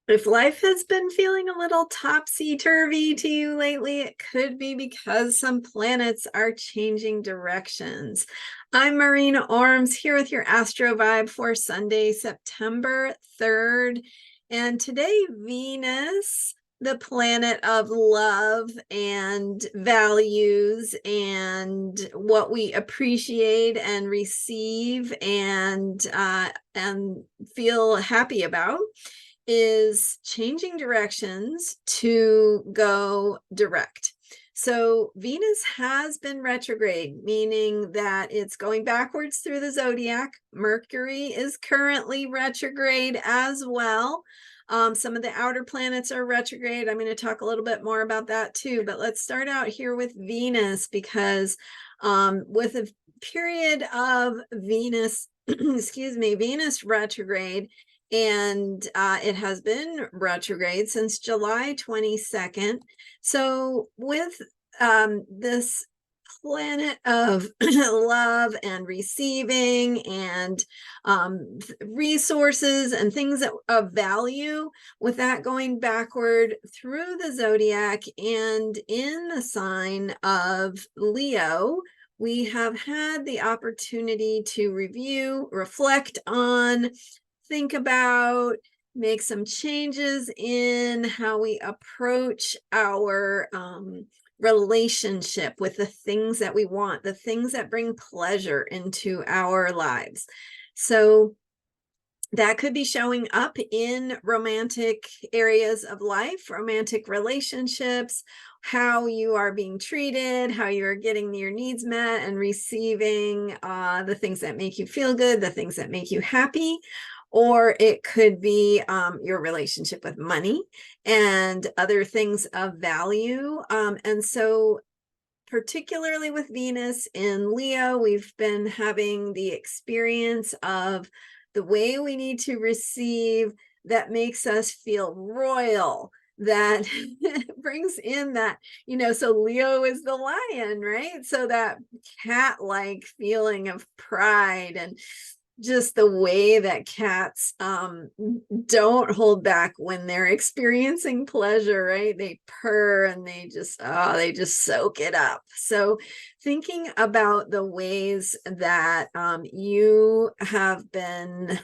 If life has been feeling a little topsy-turvy to you lately, it could be because some planets are changing directions. I'm Marina Orms here with your Astro Vibe for Sunday, September 3rd. And today, Venus, the planet of love and values and what we appreciate and receive and feel happy about, is changing directions to go direct. So Venus has been retrograde, meaning that it's going backwards through the zodiac. Mercury is currently retrograde as well. Some of the outer planets are retrograde. I'm going to talk a little bit more about that too, but let's start out here with Venus, because with a period of Venus, excuse me, Venus retrograde, and it has been retrograde since July 22nd. So with this planet of love and receiving and resources and things of value, with that going backward through the zodiac and in the sign of Leo, we have had the opportunity to review, reflect on, think about, make some changes in how we approach our relationship with the things that we want, the things that bring pleasure into our lives. So that could be showing up in romantic areas of life, romantic relationships, how you are being treated, how you're getting your needs met and receiving the things that make you feel good, the things that make you happy. Or it could be your relationship with money and other things of value. And so particularly with Venus in Leo, we've been having the experience of the way we need to receive that makes us feel royal, that brings in that, so Leo is the lion, right? So that cat-like feeling of pride and just the way that cats don't hold back when they're experiencing pleasure, right? They purr and they just soak it up. So thinking about the ways that you have been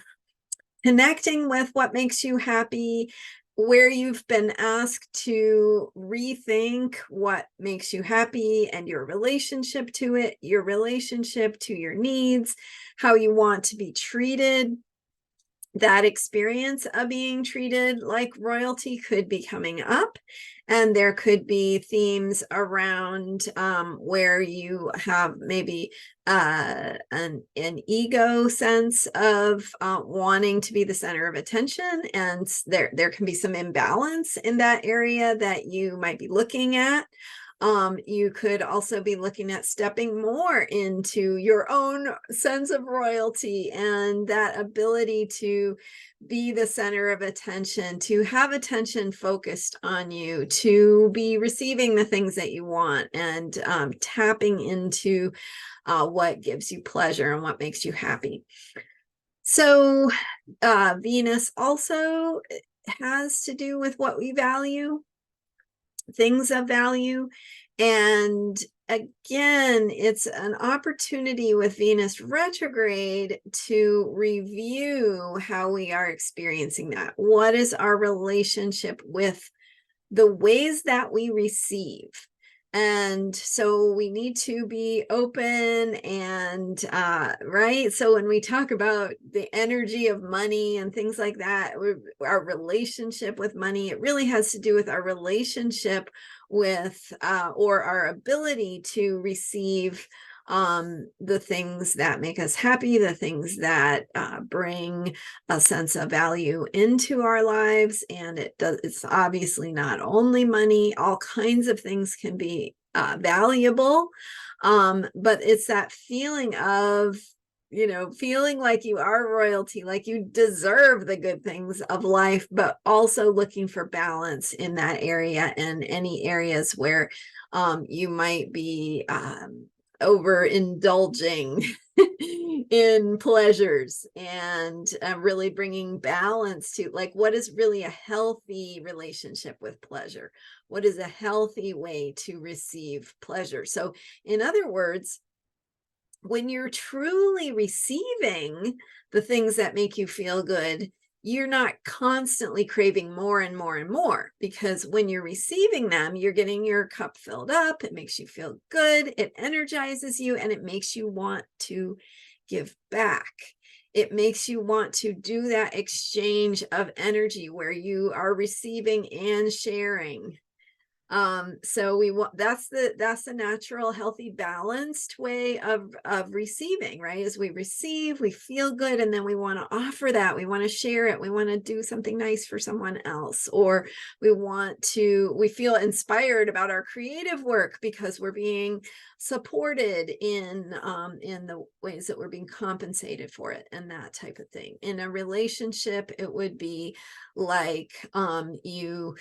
connecting with what makes you happy, where you've been asked to rethink what makes you happy and your relationship to it, your relationship to your needs, how you want to be treated. That experience of being treated like royalty could be coming up, and there could be themes around where you have maybe an ego sense of wanting to be the center of attention, and there can be some imbalance in that area that you might be looking at. You could also be looking at stepping more into your own sense of royalty and that ability to be the center of attention, to have attention focused on you, to be receiving the things that you want, and tapping into what gives you pleasure and what makes you happy. So Venus also has to do with what we value, things of value. And again, it's an opportunity with Venus retrograde to review how we are experiencing that. What is our relationship with the ways that we receive? And so we need to be open and right. So when we talk about the energy of money and things like that, our relationship with money, it really has to do with our relationship with or our ability to receive the things that make us happy, the things that bring a sense of value into our lives. And it's obviously not only money. All kinds of things can be valuable, but it's that feeling of feeling like you are royalty, like you deserve the good things of life, but also looking for balance in that area and any areas where you might be overindulging in pleasures, and really bringing balance to, like, what is really a healthy relationship with pleasure? What is a healthy way to receive pleasure? So, in other words, when you're truly receiving the things that make you feel good, you're not constantly craving more and more and more, because when you're receiving them, you're getting your cup filled up. It makes you feel good. It energizes you, and it makes you want to give back. It makes you want to do that exchange of energy where you are receiving and sharing. So we want, that's the natural, healthy, balanced way of receiving, right? As we receive, we feel good, and then we want to offer that, we want to share it, we want to do something nice for someone else, or we feel inspired about our creative work because we're being supported in the ways that we're being compensated for it, and that type of thing. In a relationship, it would be like you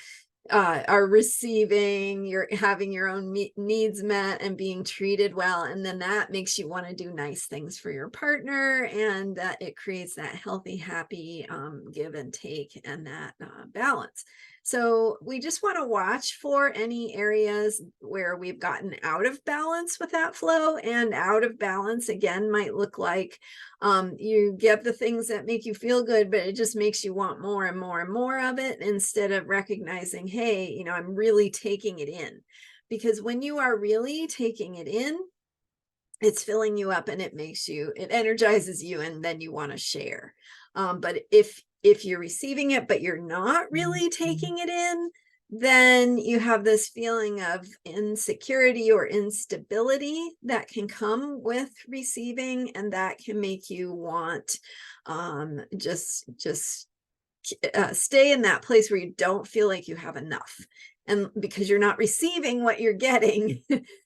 are receiving, you're having your own needs met and being treated well, and then that makes you want to do nice things for your partner, and it creates that healthy, happy give and take, and that balance. So we just want to watch for any areas where we've gotten out of balance with that flow. And out of balance, again, might look like you get the things that make you feel good, but it just makes you want more and more and more of it, instead of recognizing, hey, I'm really taking it in. Because when you are really taking it in, it's filling you up, and it energizes you, and then you want to share. But if you're receiving it, but you're not really taking it in, then you have this feeling of insecurity or instability that can come with receiving, and that can make you want just stay in that place where you don't feel like you have enough, and because you're not receiving what you're getting.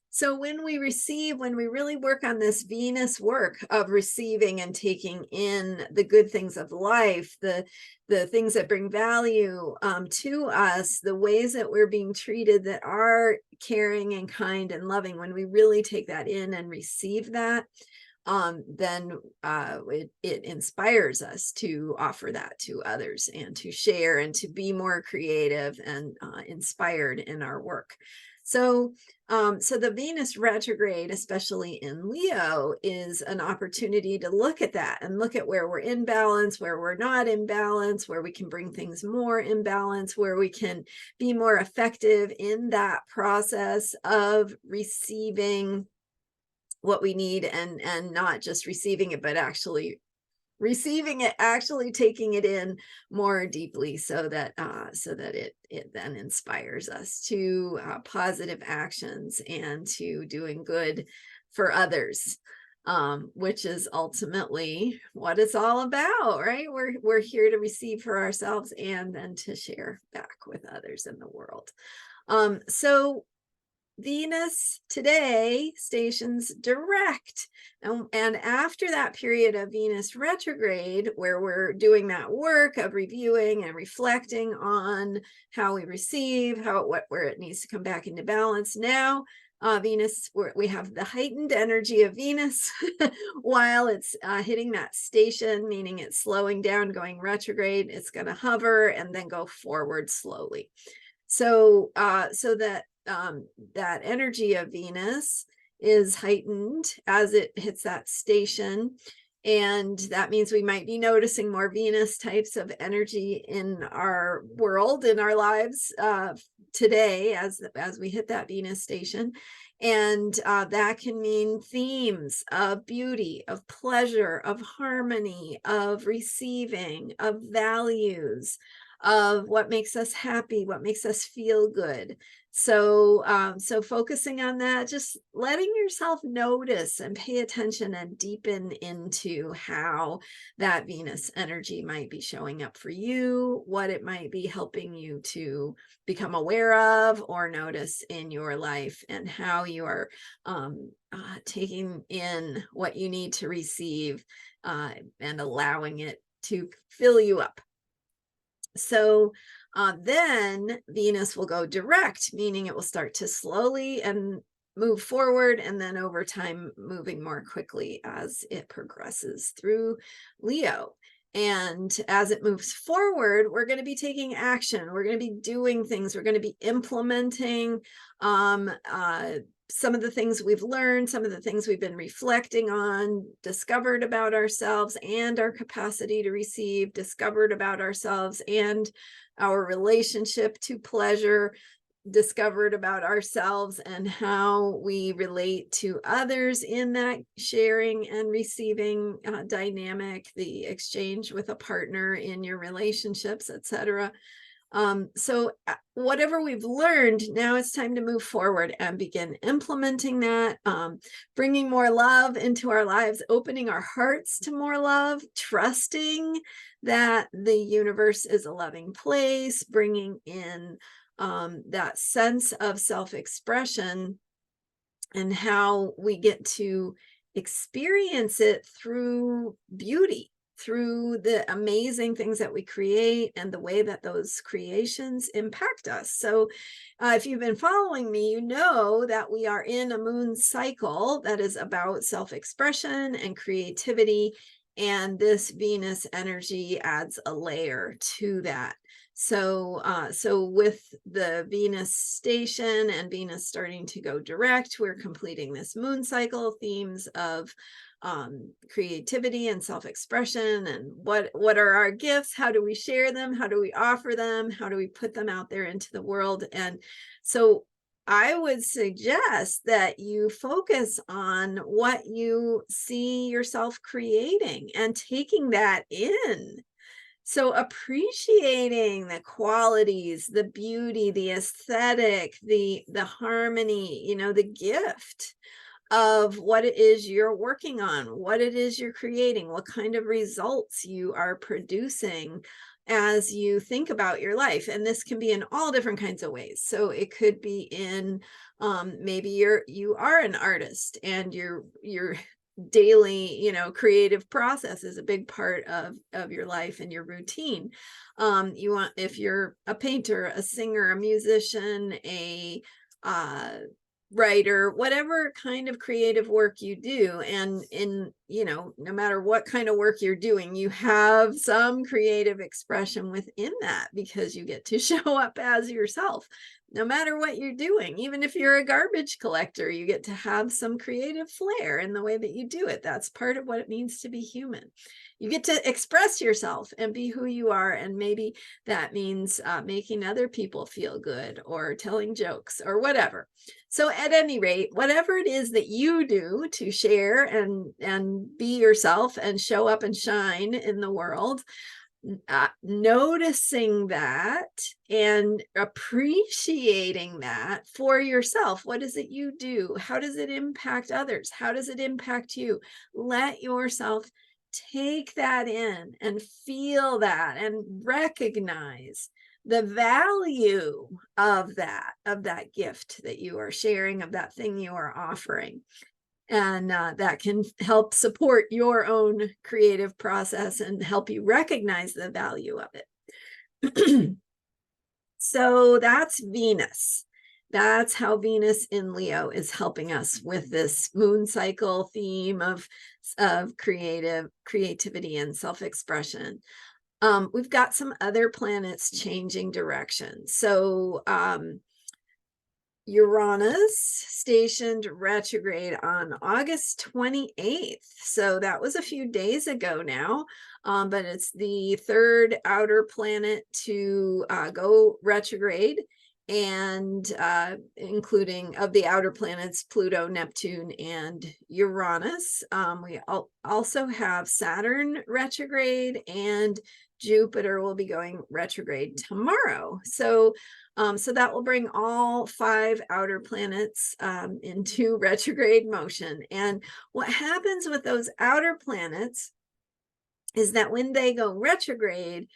So when we really work on this Venus work of receiving and taking in the good things of life, the things that bring value to us, the ways that we're being treated that are caring and kind and loving, when we really take that in and receive that, then it inspires us to offer that to others, and to share, and to be more creative and inspired in our work. So the Venus retrograde, especially in Leo, is an opportunity to look at that, and look at where we're in balance, where we're not in balance, where we can bring things more in balance, where we can be more effective in that process of receiving what we need, and not just receiving it, but actually receiving it, actually taking it in more deeply, so that it then inspires us to positive actions and to doing good for others, which is ultimately what it's all about, right? We're here to receive for ourselves, and then to share back with others in the world. So Venus today stations direct. And after that period of Venus retrograde, where we're doing that work of reviewing and reflecting on how we receive, where it needs to come back into balance, now Venus, we have the heightened energy of Venus while it's hitting that station, meaning it's slowing down, going retrograde. It's going to hover and then go forward slowly. So that energy of Venus is heightened as it hits that station. And that means we might be noticing more Venus types of energy in our world, in our lives today, as we hit that Venus station. And that can mean themes of beauty, of pleasure, of harmony, of receiving, of values, of what makes us happy, what makes us feel good. So focusing on that, just letting yourself notice and pay attention and deepen into how that Venus energy might be showing up for you, what it might be helping you to become aware of or notice in your life, and how you are taking in what you need to receive and allowing it to fill you up. So then Venus will go direct, meaning it will start to slowly and move forward, and then over time moving more quickly as it progresses through Leo. And as it moves forward, we're going to be taking action. We're going to be doing things. We're going to be implementing some of the things we've learned, some of the things we've been reflecting on, discovered about ourselves and our capacity to receive, discovered about ourselves and our relationship to pleasure, discovered about ourselves and how we relate to others in that sharing and receiving dynamic, the exchange with a partner in your relationships, etc. So whatever we've learned, now it's time to move forward and begin implementing that, bringing more love into our lives, opening our hearts to more love, trusting that the universe is a loving place, bringing in that sense of self-expression and how we get to experience it through beauty, through the amazing things that we create and the way that those creations impact us. So if you've been following me, you know that we are in a moon cycle that is about self-expression and creativity. And this Venus energy adds a layer to that. So with the Venus station and Venus starting to go direct, we're completing this moon cycle, themes of creativity and self-expression, and what are our gifts, how do we share them, how do we offer them, how do we put them out there into the world. And so I would suggest that you focus on what you see yourself creating and taking that in. So appreciating the qualities, the beauty, the aesthetic, the harmony, the gift of what it is you're working on, what it is you're creating, what kind of results you are producing as you think about your life. And this can be in all different kinds of ways. So it could be in maybe you are an artist and your daily creative process is a big part of your life and your routine. If you're a painter, a singer, a musician, a writer, whatever kind of creative work you do, and no matter what kind of work you're doing, you have some creative expression within that because you get to show up as yourself. No matter what you're doing, even if you're a garbage collector, you get to have some creative flair in the way that you do it. That's part of what it means to be human. You get to express yourself and be who you are. And maybe that means making other people feel good or telling jokes or whatever. So at any rate, whatever it is that you do to share and be yourself and show up and shine in the world, noticing that and appreciating that for yourself. What is it you do? How does it impact others? How does it impact you? Let yourself take that in and feel that and recognize the value of that gift that you are sharing, of that thing you are offering. And that can help support your own creative process and help you recognize the value of it. So that's Venus. That's how Venus in Leo is helping us with this moon cycle theme of creativity and self-expression. We've got some other planets changing direction. So Uranus stationed retrograde on August 28th. So that was a few days ago now, but it's the third outer planet to go retrograde, and including of the outer planets, Pluto, Neptune, and Uranus. We also have Saturn retrograde, and Jupiter will be going retrograde tomorrow. So that will bring all 5 outer planets into retrograde motion. And what happens with those outer planets is that when they go retrograde,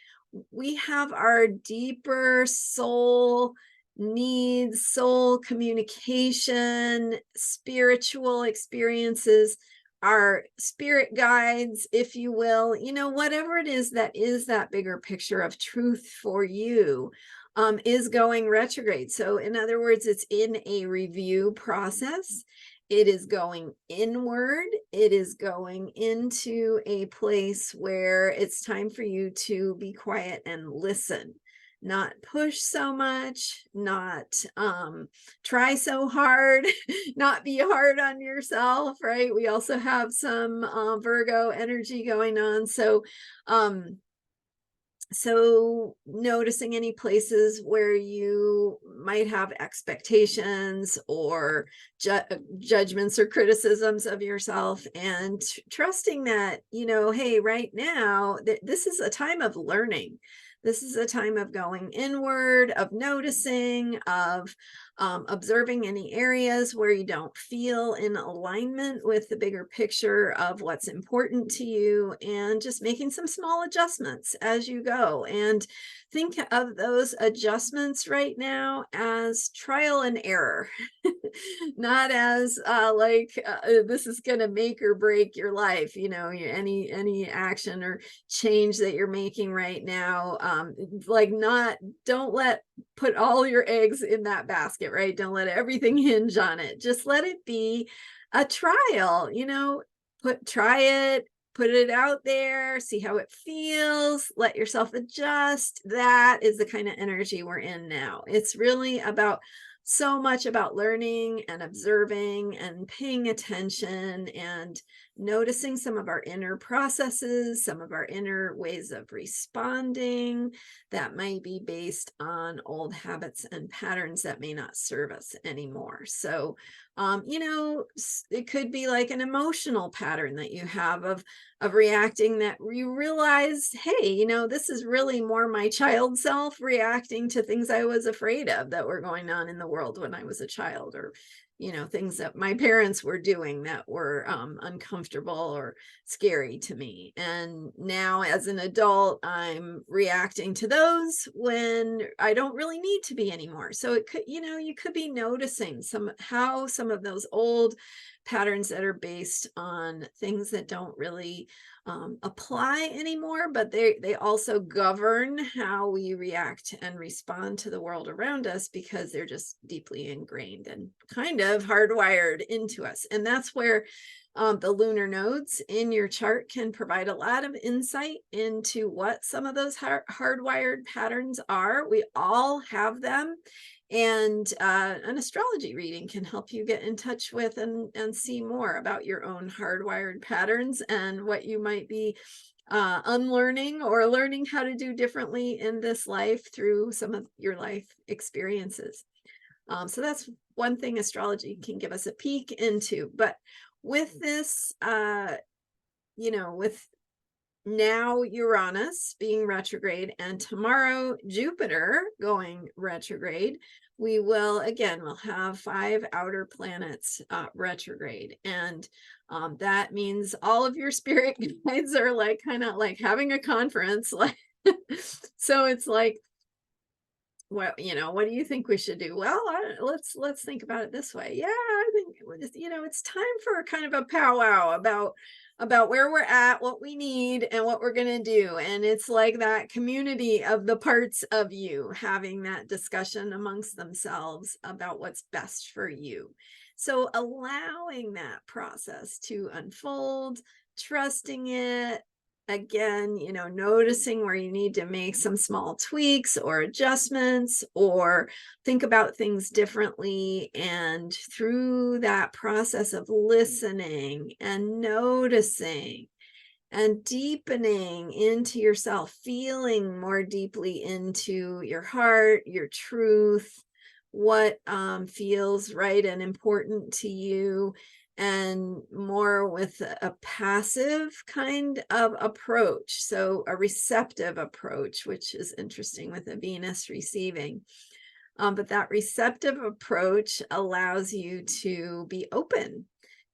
we have our deeper soul needs, soul communication, spiritual experiences, our spirit guides, if you will, whatever it is that bigger picture of truth for you. is going retrograde. So in other words, it's in a review process. It is going inward. It is going into a place where it's time for you to be quiet and listen, not push so much, not try so hard, not be hard on yourself, right? We also have some Virgo energy going on. So noticing any places where you might have expectations or judgments or criticisms of yourself, and trusting that, hey, right now, this is a time of learning. This is a time of going inward, of noticing, of observing any areas where you don't feel in alignment with the bigger picture of what's important to you, and just making some small adjustments as you go. And think of those adjustments right now as trial and error, not as this is going to make or break your life. Any action or change that you're making right now, don't put all your eggs in that basket, right? Don't let everything hinge on it. Just let it be a trial. Try it, put it out there, see how it feels, let yourself adjust. That is the kind of energy we're in now. It's really so much about learning and observing and paying attention and noticing some of our inner processes, some of our inner ways of responding that might be based on old habits and patterns that may not serve us anymore. So, it could be like an emotional pattern that you have of reacting, that you realize, hey, this is really more my child self reacting to things I was afraid of that were going on in the world when I was a child, or things that my parents were doing that were uncomfortable or scary to me. And now as an adult, I'm reacting to those when I don't really need to be anymore. So it could, you could be noticing how some of those old patterns that are based on things that don't really apply anymore, but they also govern how we react and respond to the world around us, because they're just deeply ingrained and kind of hardwired into us. And that's where the lunar nodes in your chart can provide a lot of insight into what some of those hardwired patterns are. We all have them. And an astrology reading can help you get in touch with and see more about your own hardwired patterns and what you might be unlearning or learning how to do differently in this life through some of your life experiences. So that's one thing astrology can give us a peek into. But with this, with now Uranus being retrograde and tomorrow Jupiter going retrograde, we'll have 5 outer planets retrograde. And that means all of your spirit guides are kind of like having a conference. So it's like, what do you think we should do? Well, let's think about it this way. Yeah, I think it's time for kind of a powwow about where we're at, what we need, and what we're going to do. And it's like that community of the parts of you having that discussion amongst themselves about what's best for you. So allowing that process to unfold, trusting it, again, noticing where you need to make some small tweaks or adjustments or think about things differently. And through that process of listening and noticing and deepening into yourself, feeling more deeply into your heart, your truth, what feels right and important to you, and more with a passive kind of approach. So a receptive approach, which is interesting with the Venus receiving. But that receptive approach allows you to be open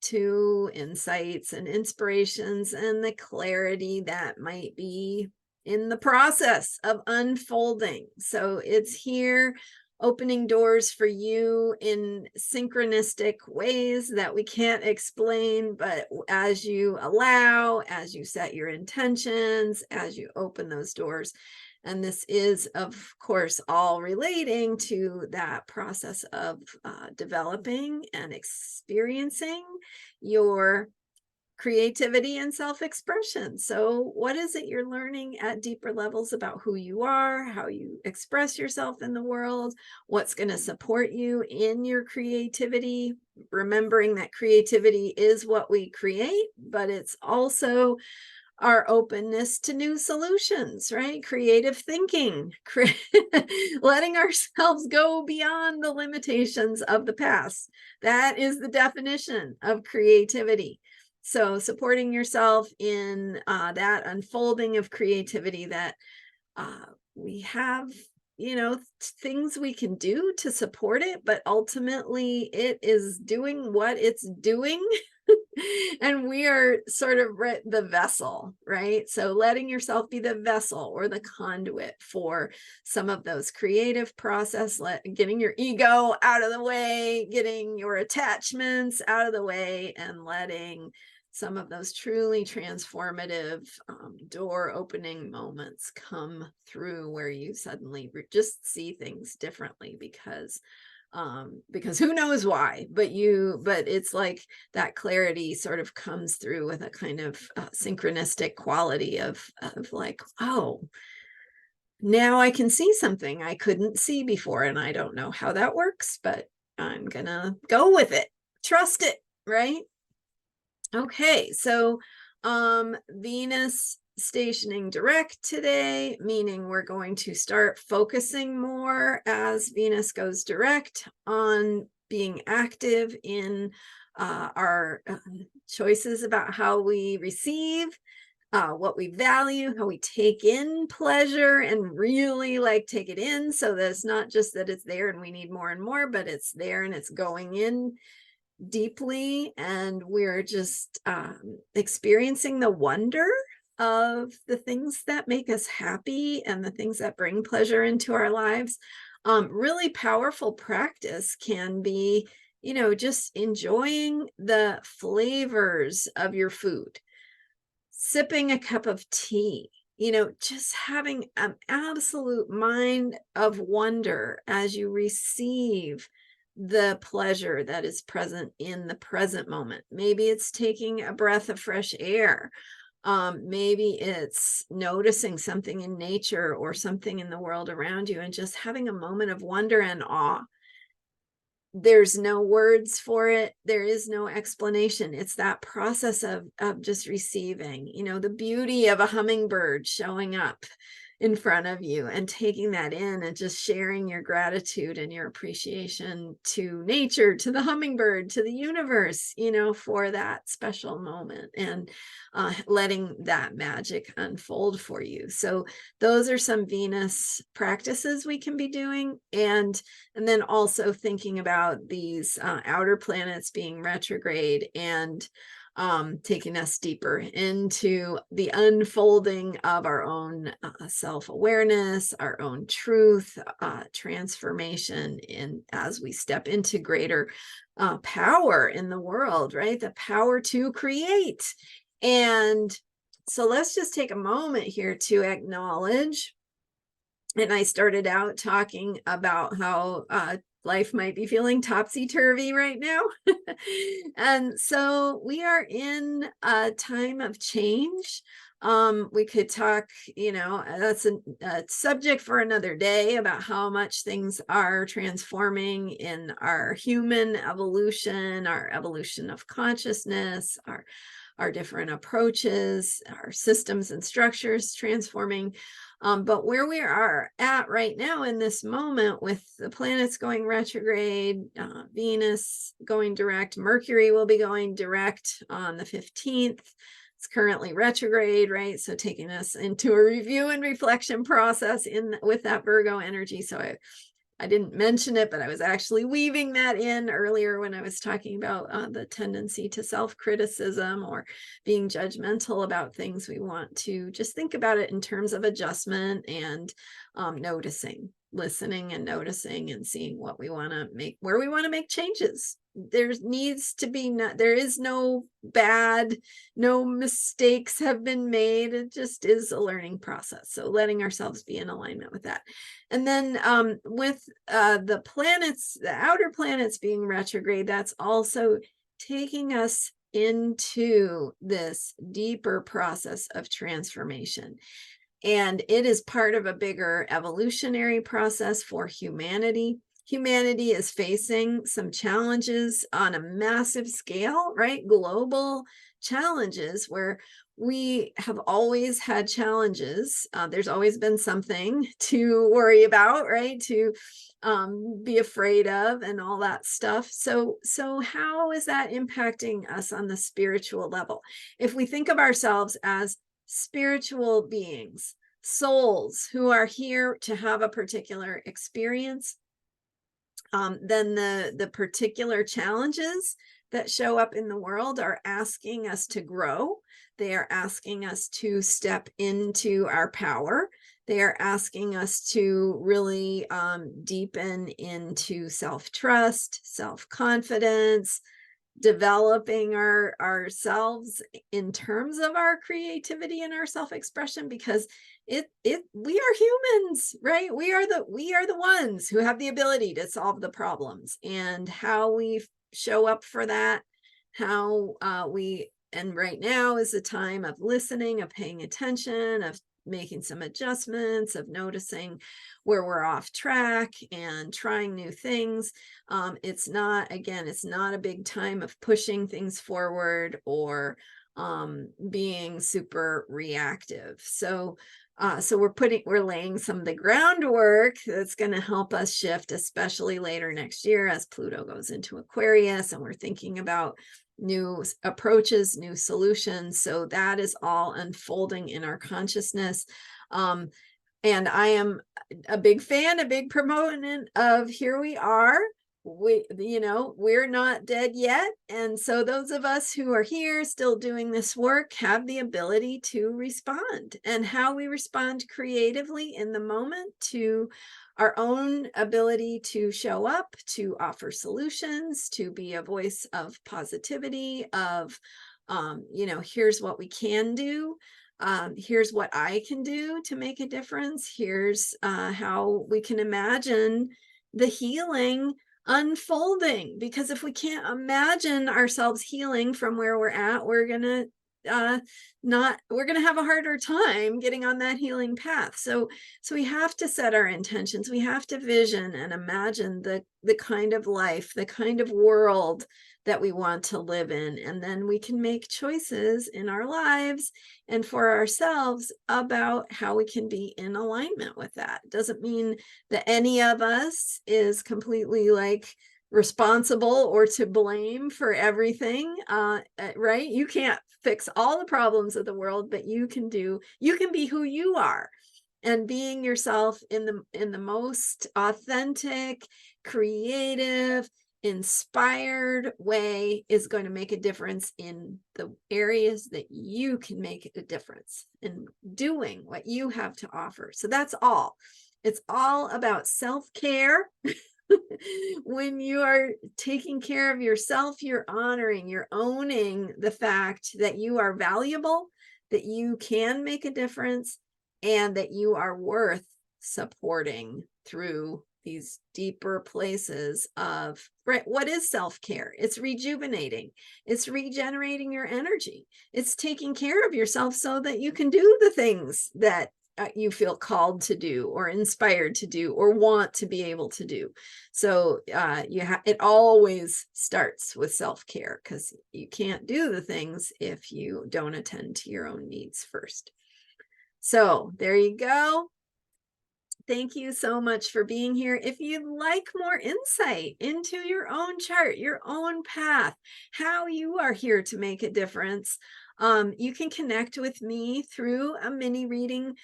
to insights and inspirations and the clarity that might be in the process of unfolding. So it's here opening doors for you in synchronistic ways that we can't explain, but as you allow, as you set your intentions, as you open those doors, And this is, of course, all relating to that process of developing and experiencing your creativity and self-expression. So what is it you're learning at deeper levels about who you are, how you express yourself in the world, what's going to support you in your creativity, remembering that creativity is what we create, but it's also our openness to new solutions, right? Creative thinking, letting ourselves go beyond the limitations of the past. That is the definition of creativity. So supporting yourself in that unfolding of creativity that we have, things we can do to support it, but ultimately it is doing what it's doing. And we are sort of the vessel, right? So letting yourself be the vessel or the conduit for some of those creative process, getting your ego out of the way, getting your attachments out of the way, and letting some of those truly transformative door opening moments come through where you suddenly just see things differently because who knows why, but it's like that clarity sort of comes through with a kind of synchronistic quality of like, oh, now I can see something I couldn't see before, and I don't know how that works, but I'm gonna go with it, trust it, right? Okay, so Venus stationing direct today, meaning we're going to start focusing more as Venus goes direct on being active in our choices about how we receive, what we value, how we take in pleasure and really like take it in, so that it's not just that it's there and we need more and more, but it's there and it's going in deeply, and we're just experiencing the wonder of the things that make us happy and the things that bring pleasure into our lives. Really powerful practice can be, just enjoying the flavors of your food, sipping a cup of tea, just having an absolute mind of wonder as you receive the pleasure that is present in the present moment. Maybe it's taking a breath of fresh air. Maybe it's noticing something in nature or something in the world around you and just having a moment of wonder and awe. There's no words for it. There is no explanation. It's that process of just receiving, the beauty of a hummingbird showing up in front of you and taking that in and just sharing your gratitude and your appreciation to nature, to the hummingbird, to the universe, for that special moment, and letting that magic unfold for you. So those are some Venus practices we can be doing. And then also thinking about these outer planets being retrograde and taking us deeper into the unfolding of our own self-awareness, our own truth, transformation as we step into greater power in the world, right? The power to create. And so let's just take a moment here to acknowledge. And I started out talking about how life might be feeling topsy-turvy right now. And so we are in a time of change. We could talk, that's a subject for another day about how much things are transforming in our human evolution, our evolution of consciousness, our different approaches, our systems and structures transforming. But where we are at right now in this moment, with the planets going retrograde, Venus going direct, Mercury will be going direct on the 15th. It's currently retrograde, right? So taking us into a review and reflection process with that Virgo energy. So I didn't mention it, but I was actually weaving that in earlier when I was talking about the tendency to self-criticism or being judgmental about things. We want to just think about it in terms of adjustment and noticing. listening and noticing and seeing what we want to make, where we want to make changes. There needs to be there is no bad, no mistakes have been made. It just is a learning process. So letting ourselves be in alignment with that. And then with the planets, the outer planets being retrograde, that's also taking us into this deeper process of transformation. And it is part of a bigger evolutionary process for humanity. Humanity is facing some challenges on a massive scale, right? Global challenges where we have always had challenges. There's always been something to worry about, right? To be afraid of and all that stuff. So how is that impacting us on the spiritual level? If we think of ourselves as spiritual beings, souls who are here to have a particular experience, then the particular challenges that show up in the world are asking us to grow. They are asking us to step into our power. They are asking us to really deepen into self-trust, self-confidence, developing ourselves in terms of our creativity and our self-expression, because we are humans, right? We are the ones who have the ability to solve the problems, and how we show up for that, how and right now is a time of listening, of paying attention, of making some adjustments, of noticing where we're off track and trying new things. It's not a big time of pushing things forward or being super reactive. So we're laying some of the groundwork that's going to help us shift, especially later next year as Pluto goes into Aquarius, and we're thinking about new approaches, new solutions. So that is all unfolding in our consciousness. And I am a big fan, a big proponent of here we are. We're not dead yet. And so those of us who are here still doing this work have the ability to respond, and how we respond creatively in the moment to our own ability to show up, to offer solutions, to be a voice of positivity, of, here's what we can do. Here's what I can do to make a difference. Here's how we can imagine the healing unfolding, because if we can't imagine ourselves healing from where we're at, we're gonna have a harder time getting on that healing path. So we have to set our intentions. We have to vision and imagine the kind of life, the kind of world that we want to live in, and then we can make choices in our lives and for ourselves about how we can be in alignment with that. It doesn't mean that any of us is completely responsible or to blame for everything, right? You can't fix all the problems of the world, but you can be who you are, and being yourself in the most authentic, creative, inspired way is going to make a difference in the areas that you can make a difference in doing what you have to offer. So that's all. It's all about self-care. When you are taking care of yourself, you're owning the fact that you are valuable, that you can make a difference, and that you are worth supporting through these deeper places of, right? What is self-care? It's rejuvenating. It's regenerating your energy. It's taking care of yourself so that you can do the things that you feel called to do, or inspired to do, or want to be able to do. So it always starts with self-care, because you can't do the things if you don't attend to your own needs first. So there you go. Thank you so much for being here. If you'd like more insight into your own chart, your own path, how you are here to make a difference, you can connect with me through a mini reading.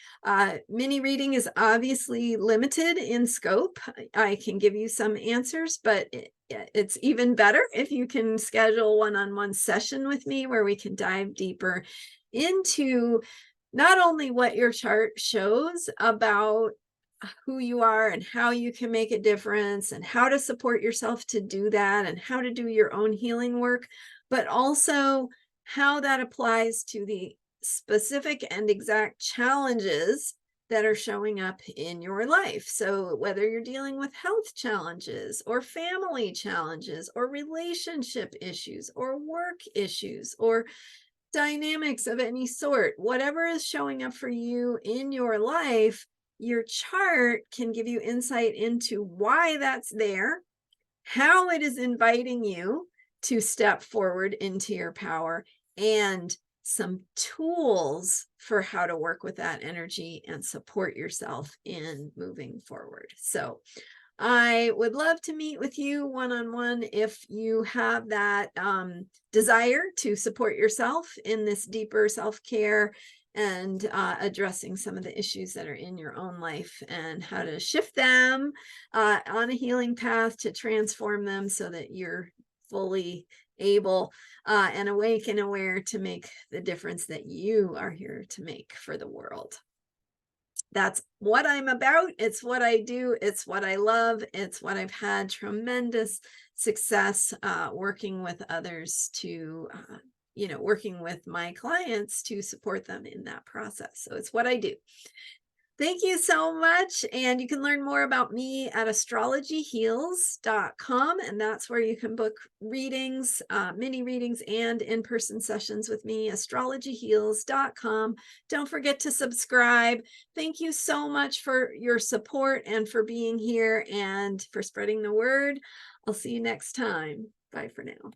Mini reading is obviously limited in scope. I can give you some answers, but it's even better if you can schedule one-on-one session with me where we can dive deeper into not only what your chart shows about who you are and how you can make a difference and how to support yourself to do that and how to do your own healing work, but also how that applies to the specific and exact challenges that are showing up in your life. So, whether you're dealing with health challenges or family challenges or relationship issues or work issues or dynamics of any sort, whatever is showing up for you in your life, your chart can give you insight into why that's there, how it is inviting you to step forward into your power, and some tools for how to work with that energy and support yourself in moving forward. So, I would love to meet with you one-on-one if you have that desire to support yourself in this deeper self-care and addressing some of the issues that are in your own life and how to shift them on a healing path to transform them so that you're fully able and awake and aware to make the difference that you are here to make for the world. That's what I'm about. It's what I do. It's what I love. It's what I've had tremendous success working with others to, working with my clients to support them in that process. So it's what I do. Thank you so much. And you can learn more about me at astrologyheals.com. And that's where you can book readings, mini readings, and in-person sessions with me, astrologyheals.com. Don't forget to subscribe. Thank you so much for your support and for being here and for spreading the word. I'll see you next time. Bye for now.